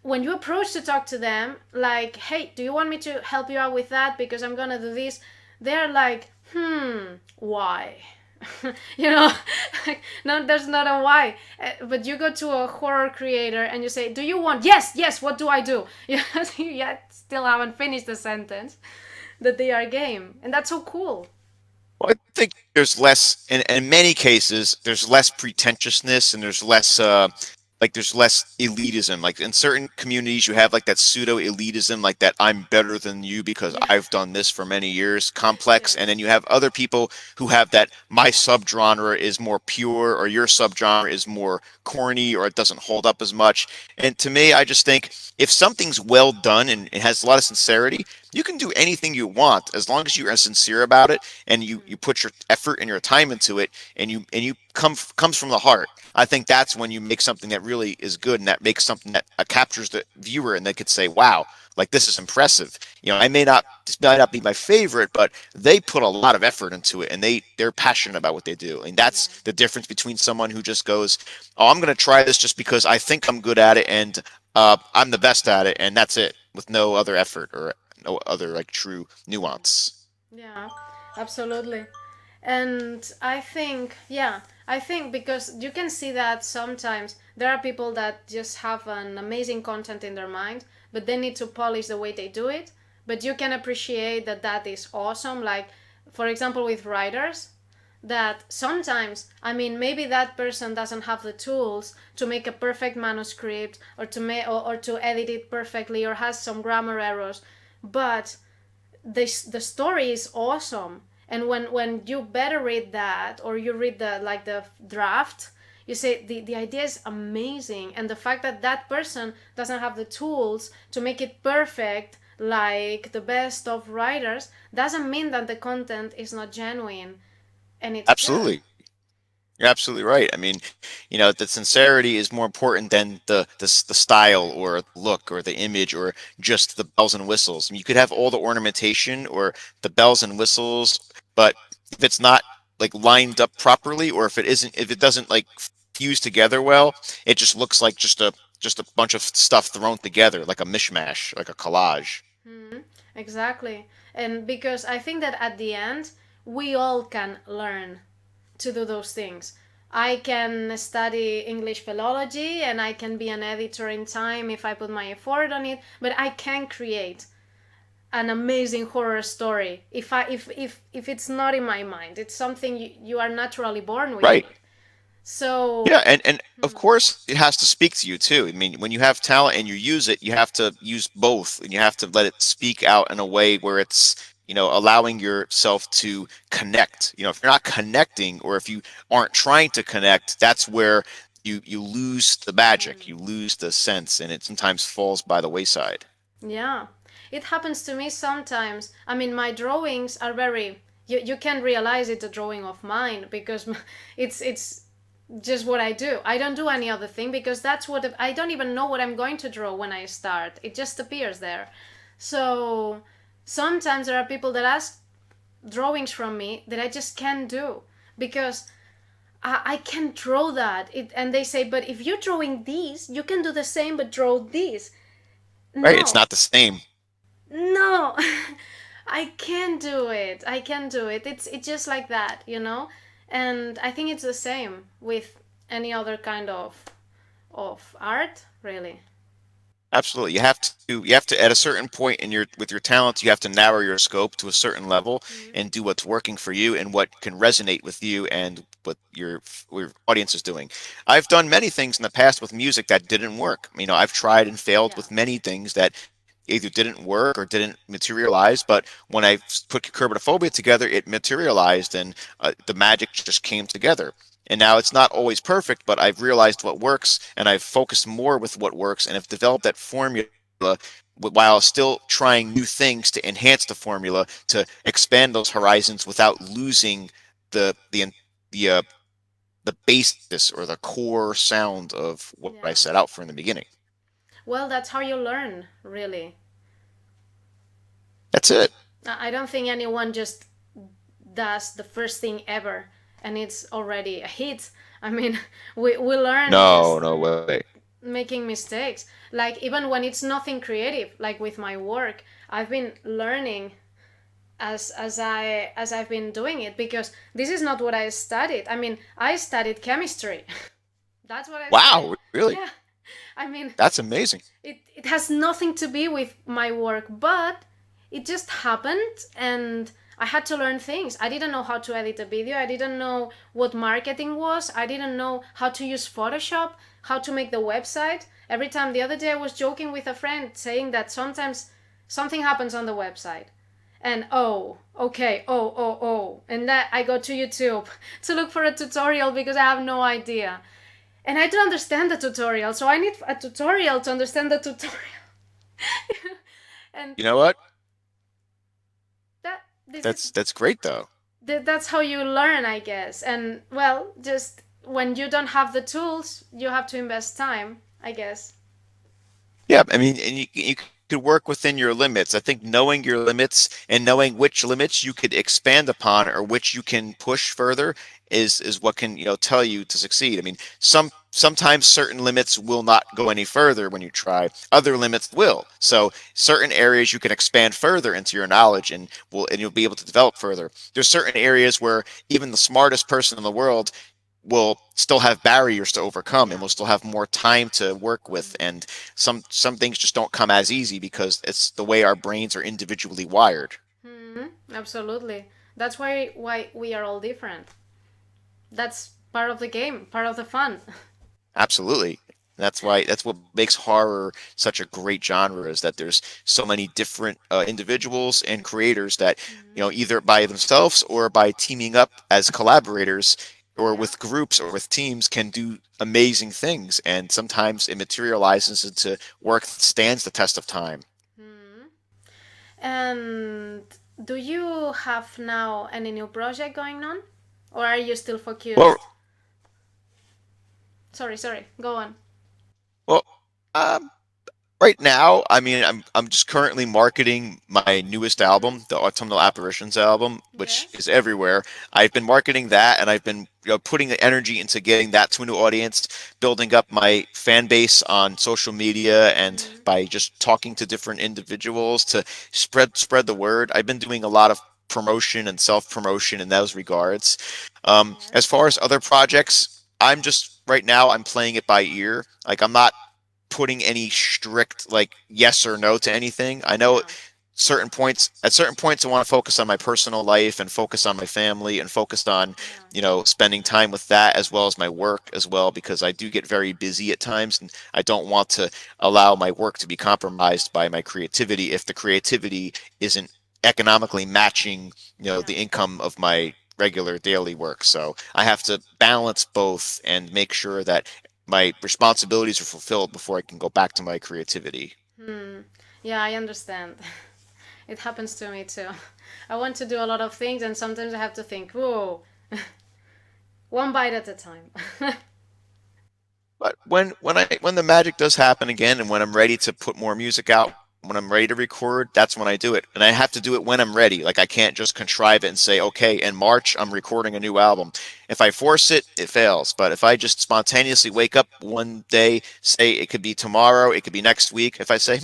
when you approach to talk to them, like, hey, do you want me to help you out with that because I'm gonna do this, they're like, why? you know no, there's not a why. But you go to a horror creator and you say, do you want, yes, yes, what do I do? You yet still haven't finished the sentence, that they are game, and that's so cool. Well, I think there's less, in many cases, there's less pretentiousness and there's less there's less elitism. Like in certain communities, you have like that pseudo elitism, like that I'm better than you because Yeah. I've done this for many years, complex. And then Yes. you have other people who have that my subgenre is more pure or your subgenre is more corny or it doesn't hold up as much. And to me, I just think if something's well done and it has a lot of sincerity, you can do anything you want as long as you are sincere about it and you put your effort and your time into it and you comes from the heart. I think that's when you make something that really is good and that makes something that captures the viewer and they could say, "Wow, like this is impressive." I may not this might not be my favorite, but they put a lot of effort into it and they're passionate about what they do. And Yeah. that's the difference between someone who just goes, "Oh, I'm going to try this just because I think I'm good at it and I'm the best at it," and that's it, with no other effort or no other like true nuance. Yeah, absolutely. And I think, yeah, I think because you can see that sometimes there are people that just have an amazing content in their mind, but they need to polish the way they do it. But you can appreciate that that is awesome. Like, for example, with writers, that sometimes, I mean, maybe that person doesn't have the tools to make a perfect manuscript, or to or to edit it perfectly, or has some grammar errors, but the story is awesome. And when you better read that, or you read the draft, you say the idea is amazing, and the fact that that person doesn't have the tools to make it perfect like the best of writers doesn't mean that the content is not genuine, and it's good. Absolutely. You're absolutely right. I mean, the sincerity is more important than the style or the look or the image or just the bells and whistles. I mean, you could have all the ornamentation or the bells and whistles, but if it's not like lined up properly, or if it doesn't like fuse together well, it just looks like just a bunch of stuff thrown together, like a mishmash, like a collage. Hmm. Exactly. And because I think that at the end, we all can learn to do those things. I can study English philology and I can be an editor in time if I put my effort on it, but I can create an amazing horror story if it's not in my mind. It's something you are naturally born with Right. it. So, Yeah, and of course it has to speak to you too. I mean, when you have talent and you use it, you have to use both, and you have to let it speak out in a way where it's, allowing yourself to connect. If you're not connecting, or if you aren't trying to connect, that's where you lose the magic, you lose the sense, and it sometimes falls by the wayside. yeah, it happens to me sometimes. I mean, my drawings are very. You can realize it's a drawing of mine because it's just what I do. I don't do any other thing because that's what I don't even know what I'm going to draw when I start. It just appears there. So sometimes there are people that ask drawings from me that I just can't do because I can't draw that. And they say, but if you're drawing these, you can do the same but draw these. Right? It's No, not the same. no, I can't do it. I can't do it. It's just like that, you know. And I think it's the same with any other kind of art, really. Absolutely. You have to at a certain point in your with your talents, you have to narrow your scope to a certain level Mm-hmm. and do what's working for you and what can resonate with you and what your audience is doing. I've done many things in the past with music that didn't work. I've tried and failed Yeah. with many things that either didn't work or didn't materialize, but when I put Cucurbitophobia together, it materialized and the magic just came together. And now it's not always perfect, but I've realized what works and I've focused more with what works and have developed that formula while still trying new things to enhance the formula to expand those horizons without losing the the basis or the core sound of what I Yeah. set out for in the beginning. Well, that's how you learn, really. That's it. I don't think anyone just does the first thing ever and it's already a hit. I mean, we learn No, just no way. making mistakes. Like, even when it's nothing creative, like with my work, I've been learning as I've been doing it because this is not what I studied. I mean, I studied chemistry. That's what I studied. Wow, really? Yeah. I mean, That's amazing. it has nothing to be with my work, but it just happened and I had to learn things. I didn't know how to edit a video. I didn't know what marketing was. I didn't know how to use Photoshop, how to make the website. Every time, the other day I was joking with a friend saying that sometimes something happens on the website and oh, okay, oh, and that I go to YouTube to look for a tutorial because I have no idea. And I don't understand the tutorial, so I need a tutorial to understand the tutorial. And You know what? that this is That's great though. that's how you learn, I guess. And well, just when you don't have the tools, you have to invest time, I guess. Yeah, I mean, and you could work within your limits. I think knowing your limits and knowing which limits you could expand upon or which you can push further is what can, tell you to succeed. I mean, sometimes certain limits will not go any further when you try. Other limits will. So certain areas you can expand further into your knowledge and you'll be able to develop further. There's certain areas where even the smartest person in the world will still have barriers to overcome and Yeah. will still have more time to work with, and some things just don't come as easy because it's the way our brains are individually wired. Absolutely. That's why we are all different. That's part of the game, part of the fun. Absolutely. That's what makes horror such a great genre, is that there's so many different individuals and creators that, either by themselves or by teaming up as collaborators or Yeah. with groups or with teams can do amazing things, and sometimes it materializes into work that stands the test of time. And do you have now any new project going on? Or are you still Well, focused? Sorry, go on. well, um, Right now, I mean, I'm just currently marketing my newest Mm-hmm. album, the Autumnal Apparitions album, which Yes. is everywhere. I've been marketing that, and I've been, putting the energy into getting that to a new audience, building up my fan base on social media, and Mm-hmm. by just talking to different individuals to spread the word. I've been doing a lot of promotion and self-promotion in those regards. As Yes. far as other projects, I'm just right now I'm playing it by ear. Like I'm not putting any strict like yes or no to anything. I know Yeah. certain points I want to focus on my personal life and focus on my family and focus on, Yeah. spending time with that as well as my work as well because I do get very busy at times and I don't want to allow my work to be compromised by my creativity if the creativity isn't economically matching, Yeah. the income of my regular daily work. So I have to balance both and make sure that my responsibilities are fulfilled before I can go back to my creativity. Hmm. Yeah, I understand. It happens to me too. I want to do a lot of things, and sometimes I have to think, whoa, one bite at a time. But when the magic does happen again, and when I'm ready to put more music out, when I'm ready to record, that's when I do it. And I have to do it when I'm ready. Like I can't just contrive it and say, okay, in March I'm recording a new album. If I force it, it fails. But if I just spontaneously wake up one day, say it could be tomorrow, it could be next week, if I say,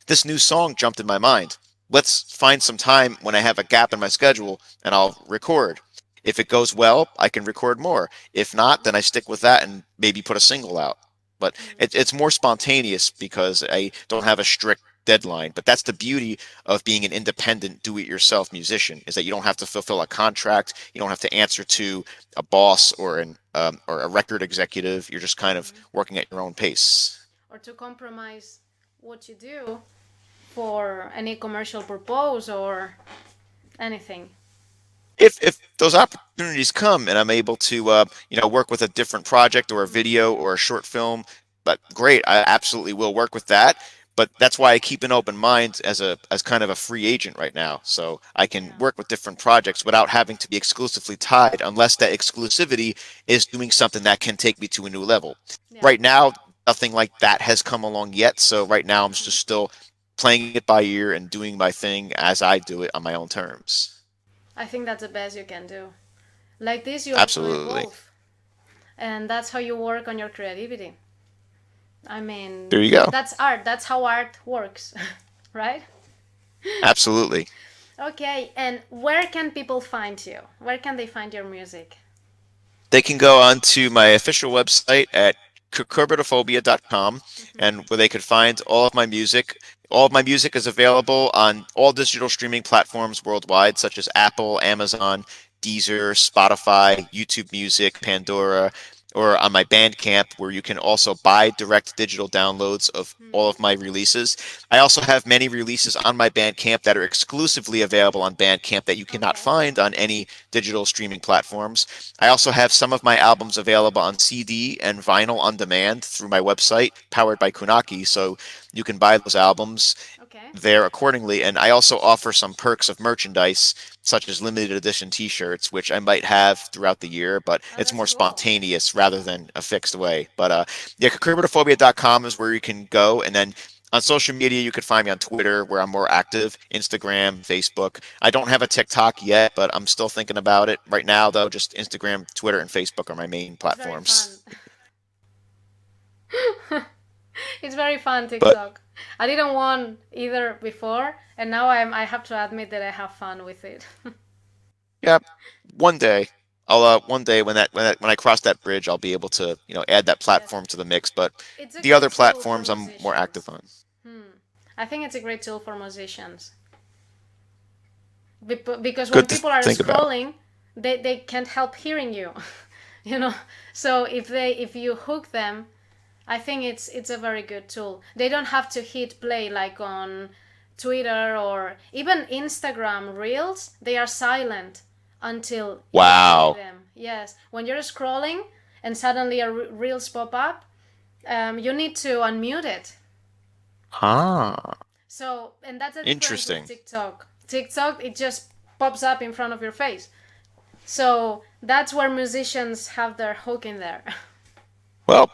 this new song jumped in my mind. Let's find some time when I have a gap in my schedule and I'll record. If it goes well, I can record more. If not, then I stick with that and maybe put a single out. But it's more spontaneous because I don't have a strict deadline. But that's the beauty of being an independent do-it-yourself musician is that you don't have to fulfill a contract. You don't have to answer to a boss or a record executive. You're just kind of working at your own pace. Or to compromise what you do for any commercial purpose or anything. If those opportunities come and I'm able to work with a different project or a video or a short film, but great, I absolutely will work with that. But that's why I keep an open mind as kind of a free agent right now, so I can Yeah. work with different projects without having to be exclusively tied, unless that exclusivity is doing something that can take me to a new level. Yeah. Right now, nothing like that has come along yet, so right now I'm just still playing it by ear and doing my thing as I do it on my own terms. I think that's the best you can do. Like this, you are doing Absolutely. both. And that's how you work on your creativity. I mean, There you go. that's art. That's how art works, right? Absolutely. Okay, and where can people find you? Where can they find your music? They can go on to my official website at cucurbitophobia.com Mm-hmm. and where they could find all of my music. All of my music is available on all digital streaming platforms worldwide, such as Apple, Amazon, Deezer, Spotify, YouTube Music, Pandora, or on my Bandcamp, where you can also buy direct digital downloads of all of my releases. I also have many releases on my Bandcamp that are exclusively available on Bandcamp that you cannot Okay. find on any digital streaming platforms. I also have some of my albums available on CD and vinyl on demand through my website, powered by Kunaki, so you can buy those albums Okay. there accordingly. And I also offer some perks of merchandise, such as limited edition T-shirts, which I might have throughout the year, but Oh, it's that's more cool. spontaneous rather than a fixed way. But yeah, cucurbitophobia.com is where you can go, and then on social media, you could find me on Twitter, where I'm more active, Instagram, Facebook. I don't have a TikTok yet, but I'm still thinking about it. Right now, though, just Instagram, Twitter, and Facebook are my main It's very fun. platforms. It's very fun But TikTok. I didn't want either before, and now I have to admit that I have fun with it. yeah, one day, one day when I cross that bridge, I'll be able to add that Yes. platform to the mix. But It's a the good other tool for platforms I'm more musicians. active on. Hmm. I think it's a great tool for musicians. Because when Good to people are think about. scrolling, they can't help hearing you. you know. So if you hook them, I think it's a very good tool. They don't have to hit play like on Twitter or even Instagram Reels. They are silent until you play Wow. them. Yes, when you're scrolling and suddenly a Reels pop up, you need to unmute it. Ah, So, and that's the difference with interesting. TikTok. TikTok, it just pops up in front of your face. So that's where musicians have their hook in there. Well,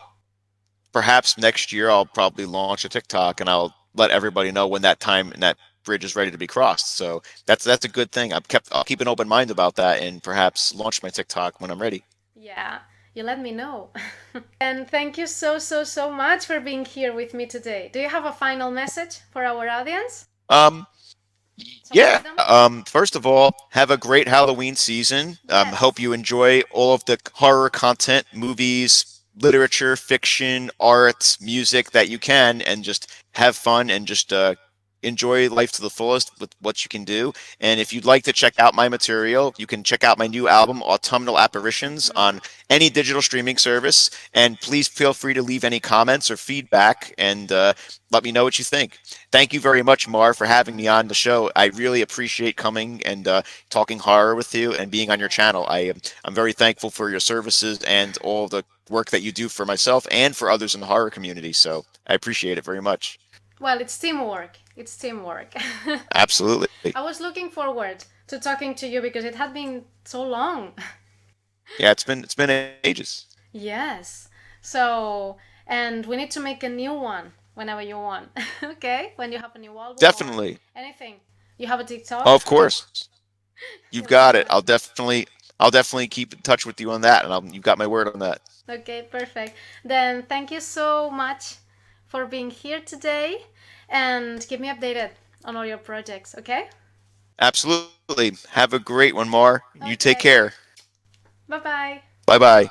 perhaps next year I'll probably launch a TikTok and I'll let everybody know when that time and that bridge is ready to be crossed. So that's a good thing. I'll keep an open mind about that and perhaps launch my TikTok when I'm ready. Yeah, you let me know. And thank you so, so, so much for being here with me today. Do you have a final message for our audience? Um, Some Yeah. wisdom? First of all, have a great Halloween season. Hope Yes. you enjoy all of the horror content, movies, literature, fiction, art, music that you can, and just have fun and just enjoy life to the fullest with what you can do. And if you'd like to check out my material, you can check out my new album, Autumnal Apparitions, Mhm. on any digital streaming service. And please feel free to leave any comments or feedback and let me know what you think. Thank you very much, Mar, for having me on the show. I really appreciate coming and talking horror with you and being on your Yes. channel. I'm very thankful for your services and all the work that you do for myself and for others in the horror community. So I appreciate it very much. Well, it's teamwork. It's teamwork. Absolutely. I was looking forward to talking to you because it had been so long. Yeah, it's been ages. Yes. So, and we need to make a new one whenever you want. Okay? When you have a new album or Definitely. anything. You have a TikTok? Oh, of course. You've You let got me it. know. I'll definitely keep in touch with you on that, and you've got my word on that. Okay, perfect. Then thank you so much for being here today and keep me updated on all your projects, okay? Absolutely. Have a great one, Mar. You take Okay. care. Bye bye. Bye bye.